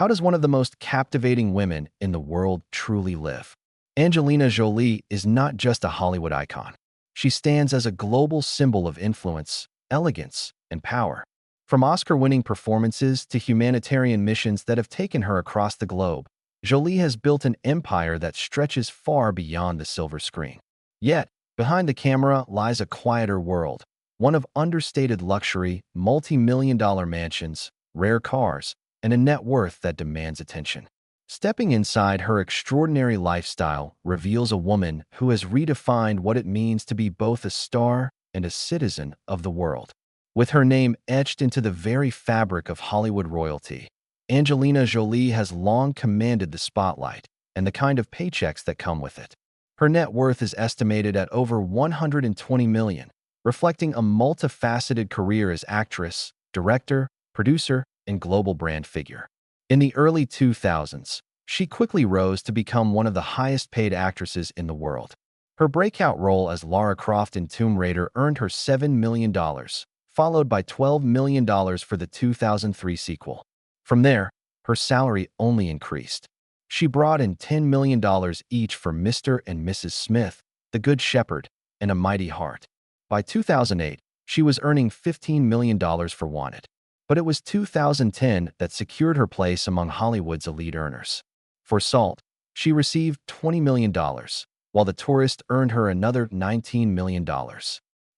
How does one of the most captivating women in the world truly live? Angelina Jolie is not just a Hollywood icon. She stands as a global symbol of influence, elegance, and power. From Oscar-winning performances to humanitarian missions that have taken her across the globe, Jolie has built an empire that stretches far beyond the silver screen. Yet, behind the camera lies a quieter world, one of understated luxury, multi-million-dollar mansions, rare cars, and a net worth that demands attention. Stepping inside her extraordinary lifestyle reveals a woman who has redefined what it means to be both a star and a citizen of the world. With her name etched into the very fabric of Hollywood royalty, Angelina Jolie has long commanded the spotlight and the kind of paychecks that come with it. Her net worth is estimated at over 120 million, reflecting a multifaceted career as actress, director, producer, and global brand figure. In the early 2000s, she quickly rose to become one of the highest-paid actresses in the world. Her breakout role as Lara Croft in Tomb Raider earned her $7 million, followed by $12 million for the 2003 sequel. From there, her salary only increased. She brought in $10 million each for Mr. and Mrs. Smith, The Good Shepherd, and A Mighty Heart. By 2008, she was earning $15 million for Wanted. But it was 2010 that secured her place among Hollywood's elite earners. For Salt, she received $20 million, while The Tourist earned her another $19 million.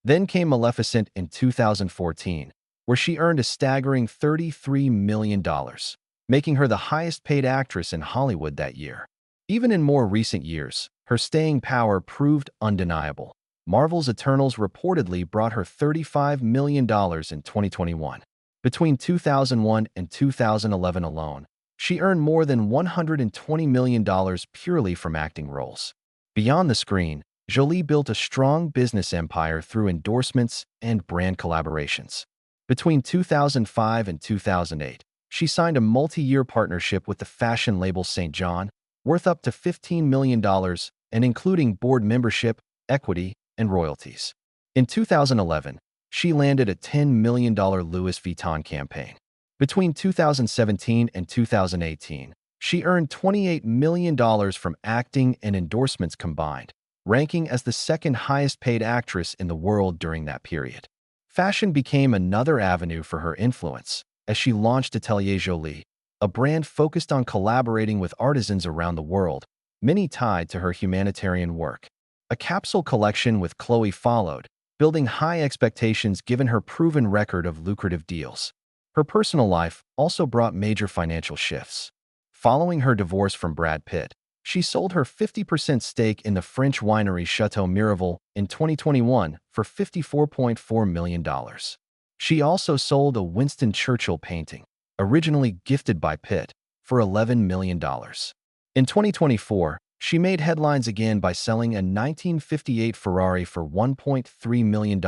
Then came Maleficent in 2014, where she earned a staggering $33 million, making her the highest-paid actress in Hollywood that year. Even in more recent years, her staying power proved undeniable. Marvel's Eternals reportedly brought her $35 million in 2021. Between 2001 and 2011 alone, she earned more than $120 million purely from acting roles. Beyond the screen, Jolie built a strong business empire through endorsements and brand collaborations. Between 2005 and 2008, she signed a multi-year partnership with the fashion label St. John, worth up to $15 million and including board membership, equity, and royalties. In 2011, she landed a $10 million Louis Vuitton campaign. Between 2017 and 2018, she earned $28 million from acting and endorsements combined, ranking as the second highest-paid actress in the world during that period. Fashion became another avenue for her influence, as she launched Atelier Jolie, a brand focused on collaborating with artisans around the world, many tied to her humanitarian work. A capsule collection with Chloe followed, building high expectations given her proven record of lucrative deals. Her personal life also brought major financial shifts. Following her divorce from Brad Pitt, she sold her 50% stake in the French winery Chateau Miraval in 2021 for $54.4 million. She also sold a Winston Churchill painting, originally gifted by Pitt, for $11 million. In 2024, she made headlines again by selling a 1958 Ferrari for $1.3 million,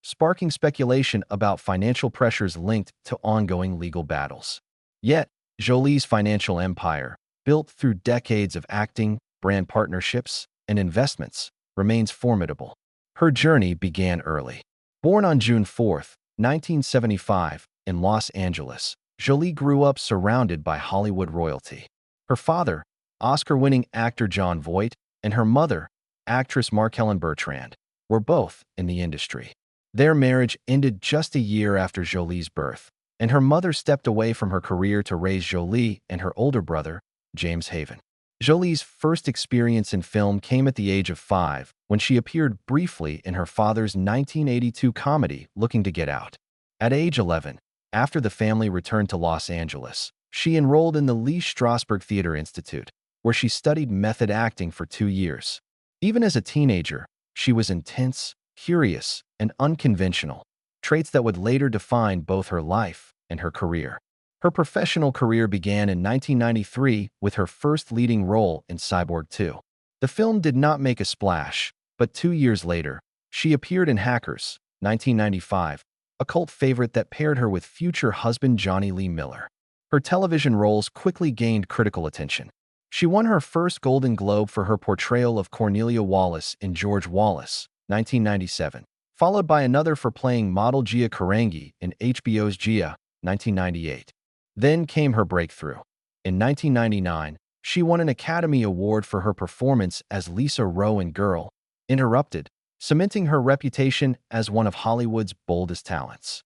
sparking speculation about financial pressures linked to ongoing legal battles. Yet, Jolie's financial empire, built through decades of acting, brand partnerships, and investments, remains formidable. Her journey began early. Born on June 4, 1975, in Los Angeles, Jolie grew up surrounded by Hollywood royalty. Her father, Oscar-winning actor Jon Voight, and her mother, actress Markellen Bertrand, were both in the industry. Their marriage ended just a year after Jolie's birth, and her mother stepped away from her career to raise Jolie and her older brother, James Haven. Jolie's first experience in film came at the age of 5, when she appeared briefly in her father's 1982 comedy Looking to Get Out. At age 11, after the family returned to Los Angeles, she enrolled in the Lee Strasberg Theater Institute, where she studied method acting for 2 years. Even as a teenager, she was intense, curious, and unconventional, traits that would later define both her life and her career. Her professional career began in 1993 with her first leading role in Cyborg 2. The film did not make a splash, but 2 years later, she appeared in Hackers, 1995, a cult favorite that paired her with future husband Johnny Lee Miller. Her television roles quickly gained critical attention. She won her first Golden Globe for her portrayal of Cornelia Wallace in George Wallace, 1997, followed by another for playing model Gia Karangi in HBO's Gia, 1998. Then came her breakthrough. In 1999, she won an Academy Award for her performance as Lisa Rowe in Girl, Interrupted, cementing her reputation as one of Hollywood's boldest talents.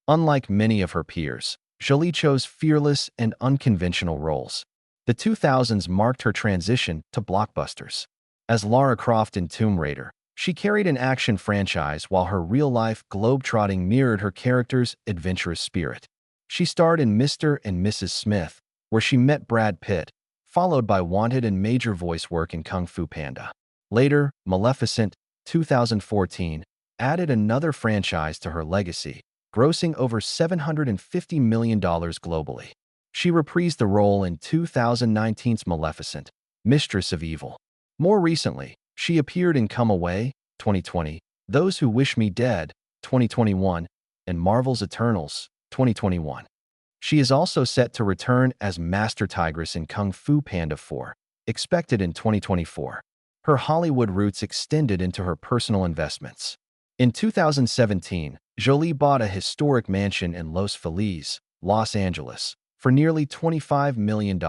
Unlike many of her peers, Jolie chose fearless and unconventional roles. The 2000s marked her transition to blockbusters. As Lara Croft in Tomb Raider, she carried an action franchise while her real-life globe-trotting mirrored her character's adventurous spirit. She starred in Mr. and Mrs. Smith, where she met Brad Pitt, followed by Wanted and major voice work in Kung Fu Panda. Later, Maleficent, 2014, added another franchise to her legacy, grossing over $750 million globally. She reprised the role in 2019's Maleficent, Mistress of Evil. More recently, she appeared in Come Away, 2020, Those Who Wish Me Dead, 2021, and Marvel's Eternals, 2021. She is also set to return as Master Tigress in Kung Fu Panda 4, expected in 2024. Her Hollywood roots extended into her personal investments. In 2017, Jolie bought a historic mansion in Los Feliz, Los Angeles, for nearly $25 million,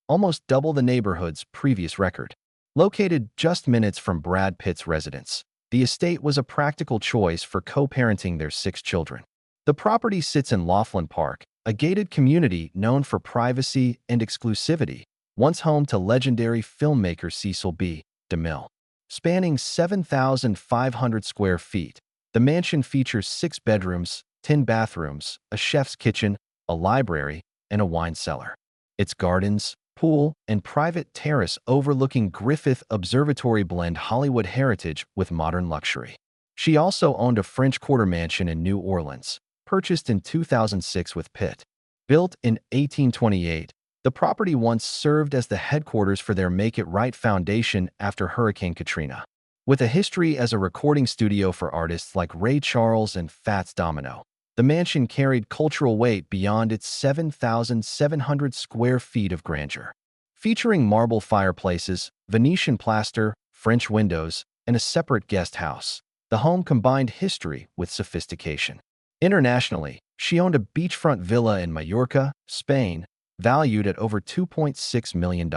almost double the neighborhood's previous record. Located just minutes from Brad Pitt's residence, the estate was a practical choice for co-parenting their 6 children. The property sits in Laughlin Park, a gated community known for privacy and exclusivity, once home to legendary filmmaker Cecil B. DeMille. Spanning 7,500 square feet, the mansion features 6 bedrooms, 10 bathrooms, a chef's kitchen, a library, and a wine cellar. Its gardens, pool, and private terrace overlooking Griffith Observatory blend Hollywood heritage with modern luxury. She also owned a French Quarter mansion in New Orleans, purchased in 2006 with Pitt. Built in 1828, the property once served as the headquarters for their Make It Right Foundation after Hurricane Katrina. With a history as a recording studio for artists like Ray Charles and Fats Domino, the mansion carried cultural weight beyond its 7,700 square feet of grandeur. Featuring marble fireplaces, Venetian plaster, French windows, and a separate guest house, the home combined history with sophistication. Internationally, she owned a beachfront villa in Mallorca, Spain, valued at over $2.6 million.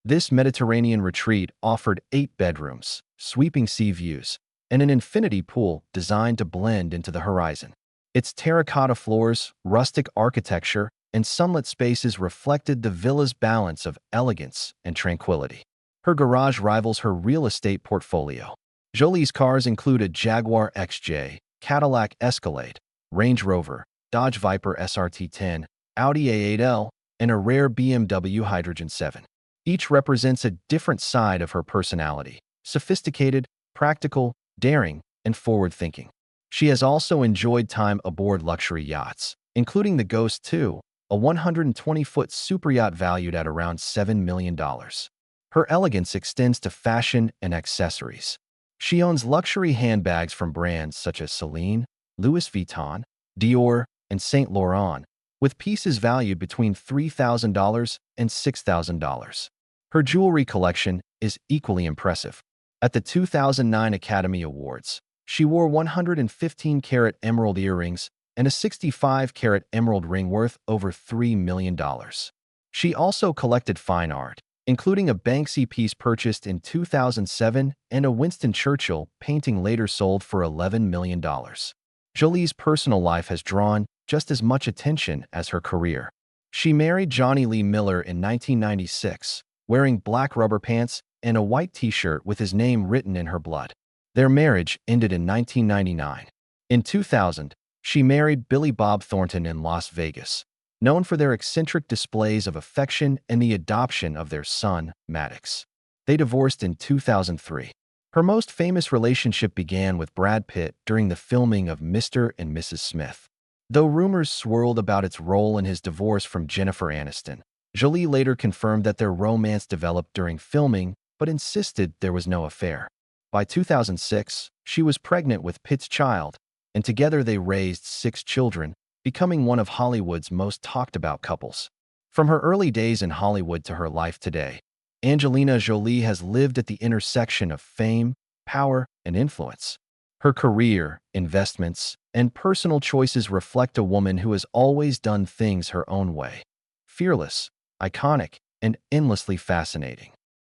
This Mediterranean retreat offered 8 bedrooms, sweeping sea views, and an infinity pool designed to blend into the horizon. Its terracotta floors, rustic architecture, and sunlit spaces reflected the villa's balance of elegance and tranquility. Her garage rivals her real estate portfolio. Jolie's cars include a Jaguar XJ, Cadillac Escalade, Range Rover, Dodge Viper SRT10, Audi A8L, and a rare BMW Hydrogen 7. Each represents a different side of her personality: sophisticated, practical, daring, and forward-thinking. She has also enjoyed time aboard luxury yachts, including the Ghost 2, a 120-foot superyacht valued at around $7 million. Her elegance extends to fashion and accessories. She owns luxury handbags from brands such as Celine, Louis Vuitton, Dior, and Saint Laurent, with pieces valued between $3,000 and $6,000. Her jewelry collection is equally impressive. At the 2009 Academy Awards, she wore 115-carat emerald earrings and a 65-carat emerald ring worth over $3 million. She also collected fine art, including a Banksy piece purchased in 2007 and a Winston Churchill painting later sold for $11 million. Jolie's personal life has drawn just as much attention as her career. She married Johnny Lee Miller in 1996, wearing black rubber pants and a white t-shirt with his name written in her blood. Their marriage ended in 1999. In 2000, she married Billy Bob Thornton in Las Vegas, known for their eccentric displays of affection and the adoption of their son, Maddox. They divorced in 2003. Her most famous relationship began with Brad Pitt during the filming of Mr. and Mrs. Smith. Though rumors swirled about its role in his divorce from Jennifer Aniston, Jolie later confirmed that their romance developed during filming but insisted there was no affair. By 2006, she was pregnant with Pitt's child, and together they raised 6 children, becoming one of Hollywood's most talked-about couples. From her early days in Hollywood to her life today, Angelina Jolie has lived at the intersection of fame, power, and influence. Her career, investments, and personal choices reflect a woman who has always done things her own way. Fearless, iconic, and endlessly fascinating.